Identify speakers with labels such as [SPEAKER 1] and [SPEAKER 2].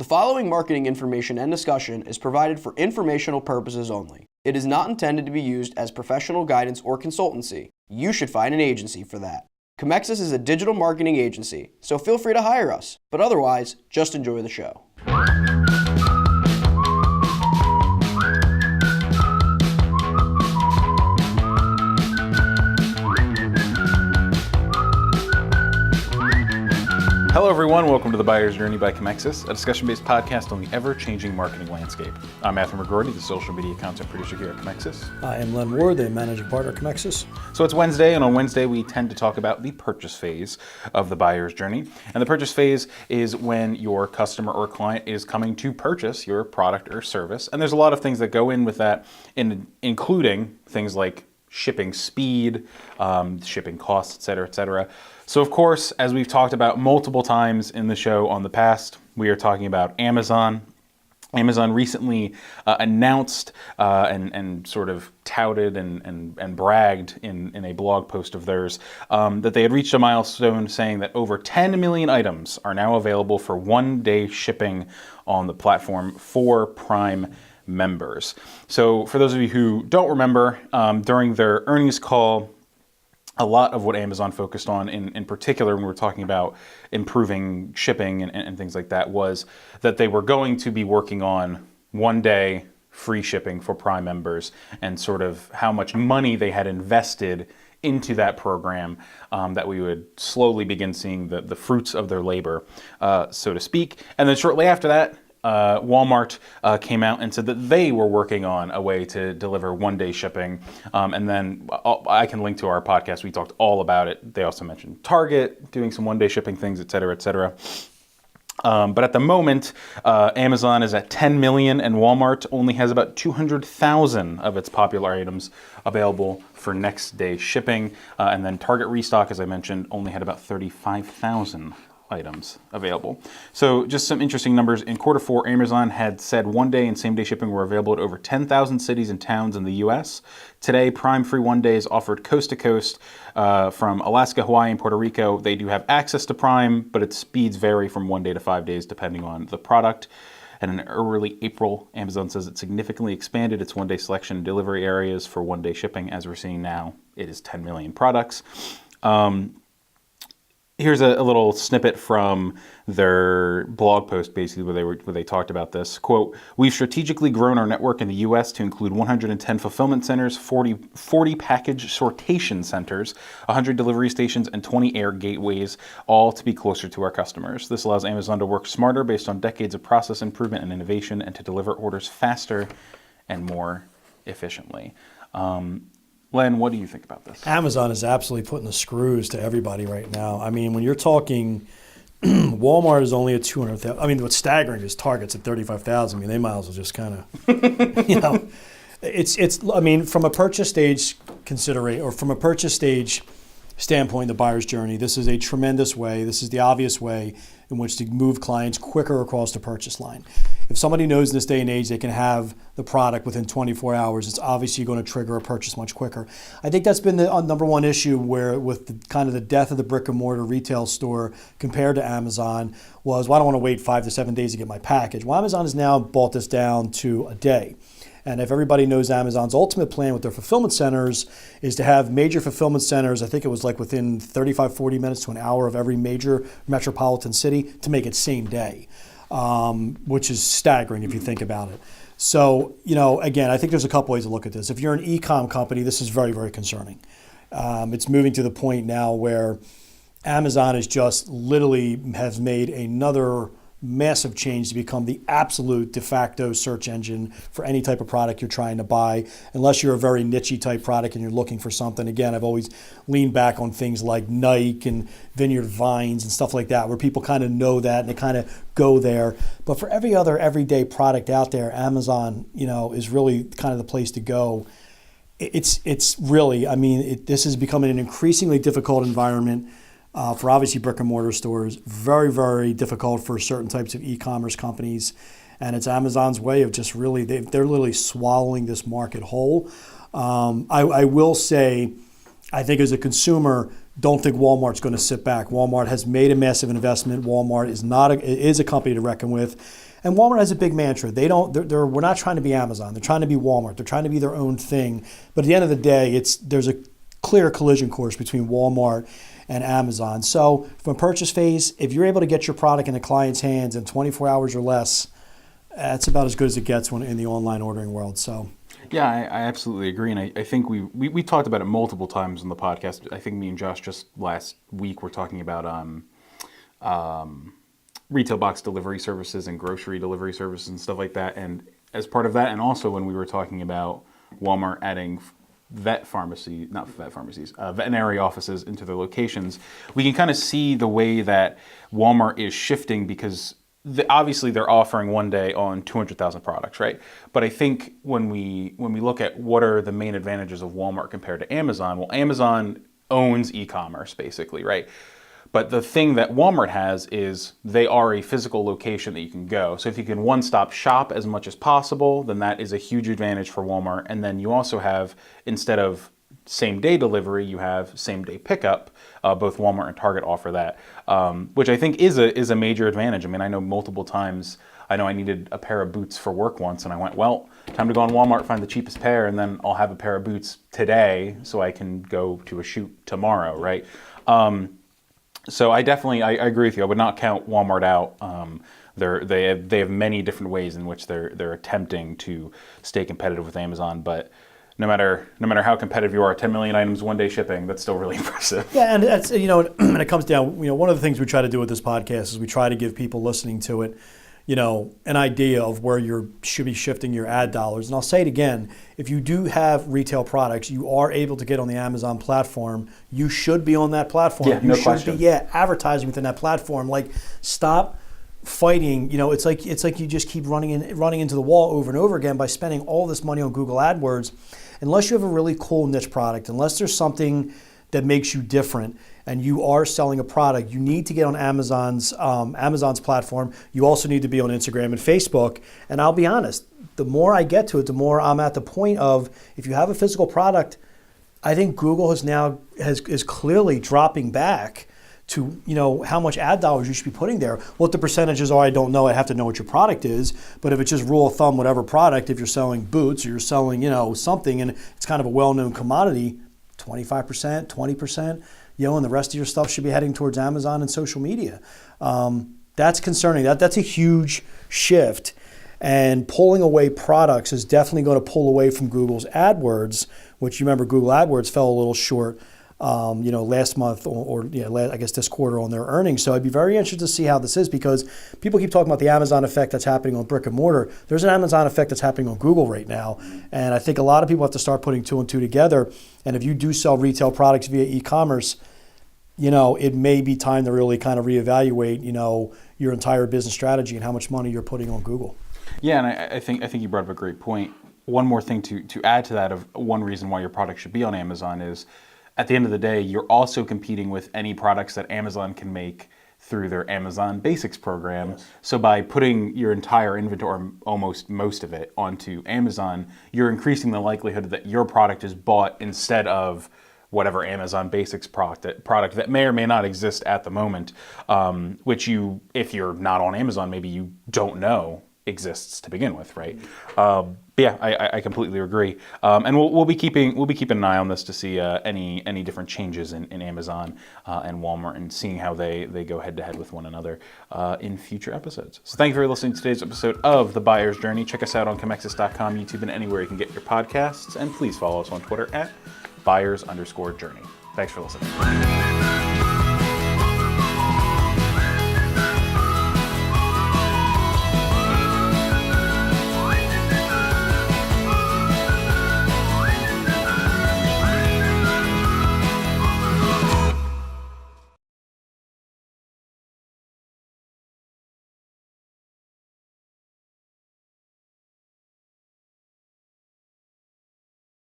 [SPEAKER 1] The following marketing information and discussion is provided for informational purposes only. It is not intended to be used as professional guidance or consultancy. You should find an agency for that. Comexis is a digital marketing agency, so feel free to hire us. But otherwise, just enjoy the show.
[SPEAKER 2] Hello everyone, welcome to The Buyer's Journey by Comexis, a discussion-based podcast on the ever-changing marketing landscape. I'm Matthew McGroarty, the social media content producer here at Comexis.
[SPEAKER 3] I am Len Ward, the managing partner at Comexis.
[SPEAKER 2] So it's Wednesday, and on Wednesday we tend to talk about the purchase phase of the buyer's journey. And the purchase phase is when your customer or client is coming to purchase your product or service. And there's a lot of things that go in with that, including things like shipping speed, shipping costs, et cetera, et cetera. So of course, as we've talked about multiple times in the show on the past, we are talking about Amazon. Amazon recently announced and sort of touted and bragged in a blog post of theirs that they had reached a milestone saying that over 10 million items are now available for one-day shipping on the platform for Prime members. So for those of you who don't remember, during their earnings call, a lot of what Amazon focused on, in particular when we're talking about improving shipping and things like that, was that they were going to be working on one-day free shipping for Prime members and sort of how much money they had invested into that program, that we would slowly begin seeing the fruits of their labor, so to speak. And then shortly after that, Walmart came out and said that they were working on a way to deliver one-day shipping. And then I can link to our podcast. We talked all about it. They also mentioned Target doing some one-day shipping things, et cetera, et cetera. But at the moment, Amazon is at 10 million and Walmart only has about 200,000 of its popular items available for next day shipping. And then Target Restock, as I mentioned, only had about 35,000 items available. So just some interesting numbers. In quarter four, Amazon had said one-day and same-day shipping were available at over 10,000 cities and towns in the U.S. Today, Prime Free One Day is offered coast to coast from Alaska, Hawaii, and Puerto Rico. They do have access to Prime, but its speeds vary from 1 day to 5 days depending on the product. And in early April, Amazon says it significantly expanded its one-day selection and delivery areas for one-day shipping. As we're seeing now, it is 10 million products. Here's a little snippet from their blog post, basically, where they talked about this. Quote, "We've strategically grown our network in the U.S. to include 110 fulfillment centers, 40 package sortation centers, 100 delivery stations, and 20 air gateways, all to be closer to our customers. This allows Amazon to work smarter based on decades of process improvement and innovation and to deliver orders faster and more efficiently." Len, what do you think about this?
[SPEAKER 3] Amazon is absolutely putting the screws to everybody right now. I mean, when you're talking, Walmart is only at 200,000. I mean, what's staggering is Target's at 35,000. I mean, they might as well just kind of, it's. I mean, from a purchase stage from a purchase stage standpoint, the buyer's journey, this is a tremendous way. This is the obvious way in which to move clients quicker across the purchase line. If somebody knows in this day and age they can have the product within 24 hours, it's obviously going to trigger a purchase much quicker. I think that's been the number one issue where with the death of the brick and mortar retail store compared to Amazon was, well, I don't want to wait 5 to 7 days to get my package. Well, Amazon has now brought this down to a day. And if everybody knows Amazon's ultimate plan with their fulfillment centers is to have major fulfillment centers, I think it was like within 35, 40 minutes to an hour of every major metropolitan city to make it same day, which is staggering if you think about it. So, again, I think there's a couple ways to look at this. If you're an e-com company, this is very, very concerning. It's moving to the point now where Amazon is just literally has made another massive change to become the absolute de facto search engine for any type of product you're trying to buy, unless you're a very niche-y type product and you're looking for something. Again, I've always leaned back on things like Nike and Vineyard Vines and stuff like that, where people kind of know that and they kind of go there. But for every other everyday product out there, Amazon, is really kind of the place to go. It's really, this is becoming an increasingly difficult environment for obviously brick and mortar stores, very, very difficult for certain types of e-commerce companies. And it's Amazon's way of just really, they're literally swallowing this market whole. I will say, I think as a consumer, don't think Walmart's going to sit back. Walmart has made a massive investment. Walmart is a company to reckon with. And Walmart has a big mantra. We're not trying to be Amazon. They're trying to be Walmart. They're trying to be their own thing. But at the end of the day, there's a clear collision course between Walmart and Amazon. So from a purchase phase, if you're able to get your product in a client's hands in 24 hours or less, that's about as good as it gets in the online ordering world. So.
[SPEAKER 2] Yeah, I absolutely agree, and I think we talked about it multiple times on the podcast. I think me and Josh just last week were talking about retail box delivery services and grocery delivery services and stuff like that. And as part of that, and also when we were talking about Walmart adding veterinary offices into their locations, we can kind of see the way that Walmart is shifting because obviously they're offering one day on 200,000 products, right? But I think when we look at what are the main advantages of Walmart compared to Amazon, well, Amazon owns e-commerce basically, right? But the thing that Walmart has is they are a physical location that you can go. So if you can one-stop shop as much as possible, then that is a huge advantage for Walmart. And then you also have, instead of same-day delivery, you have same-day pickup. Both Walmart and Target offer that, which I think is a major advantage. I mean, I know multiple times, I know I needed a pair of boots for work once, and I went, well, time to go on Walmart, find the cheapest pair, and then I'll have a pair of boots today so I can go to a shoot tomorrow, right? So I agree with you. I would not count Walmart out. They have many different ways in which they're attempting to stay competitive with Amazon, but no matter how competitive you are, 10 million items, one day shipping, that's still really impressive.
[SPEAKER 3] Yeah, and that's, when it comes down, one of the things we try to do with this podcast is we try to give people listening to it, an idea of where you should be shifting your ad dollars. And I'll say it again, if you do have retail products, you are able to get on the Amazon platform. You should be on that platform.
[SPEAKER 2] Yeah, no question.
[SPEAKER 3] Be advertising within that platform. Like, stop fighting. It's like you just keep running into the wall over and over again by spending all this money on Google AdWords. Unless you have a really cool niche product, unless there's something that makes you different and you are selling a product, you need to get on Amazon's platform. You also need to be on Instagram and Facebook. And I'll be honest, the more I get to it, the more I'm at the point of, if you have a physical product, I think Google is clearly dropping back to how much ad dollars you should be putting there. What the percentages are, I don't know. I have to know what your product is. But if it's just rule of thumb, whatever product, if you're selling boots or you're selling something and it's kind of a well-known commodity, 25%, 20%, and the rest of your stuff should be heading towards Amazon and social media. That's concerning. That's a huge shift. And pulling away products is definitely going to pull away from Google's AdWords, which you remember Google AdWords fell a little short last month or I guess this quarter on their earnings. So I'd be very interested to see how this is, because people keep talking about the Amazon effect that's happening on brick and mortar. There's an Amazon effect that's happening on Google right now. And I think a lot of people have to start putting two and two together. And if you do sell retail products via e-commerce, it may be time to really kind of reevaluate, your entire business strategy and how much money you're putting on Google.
[SPEAKER 2] Yeah, and I think you brought up a great point. One more thing to add to that, of one reason why your product should be on Amazon is, at the end of the day, you're also competing with any products that Amazon can make through their Amazon Basics program. Yes. So by putting your entire inventory, almost most of it, onto Amazon, you're increasing the likelihood that your product is bought instead of whatever Amazon Basics product that may or may not exist at the moment, which if you're not on Amazon, maybe you don't know exists to begin with, right? Yeah, I completely agree. And we'll be keeping an eye on this to see any different changes in Amazon and Walmart, and seeing how they go head to head with one another in future episodes. So thank you for listening to today's episode of The Buyer's Journey. Check us out on Comexis.com, YouTube, and anywhere you can get your podcasts. And please follow us on Twitter at @buyers_journey. Thanks for listening.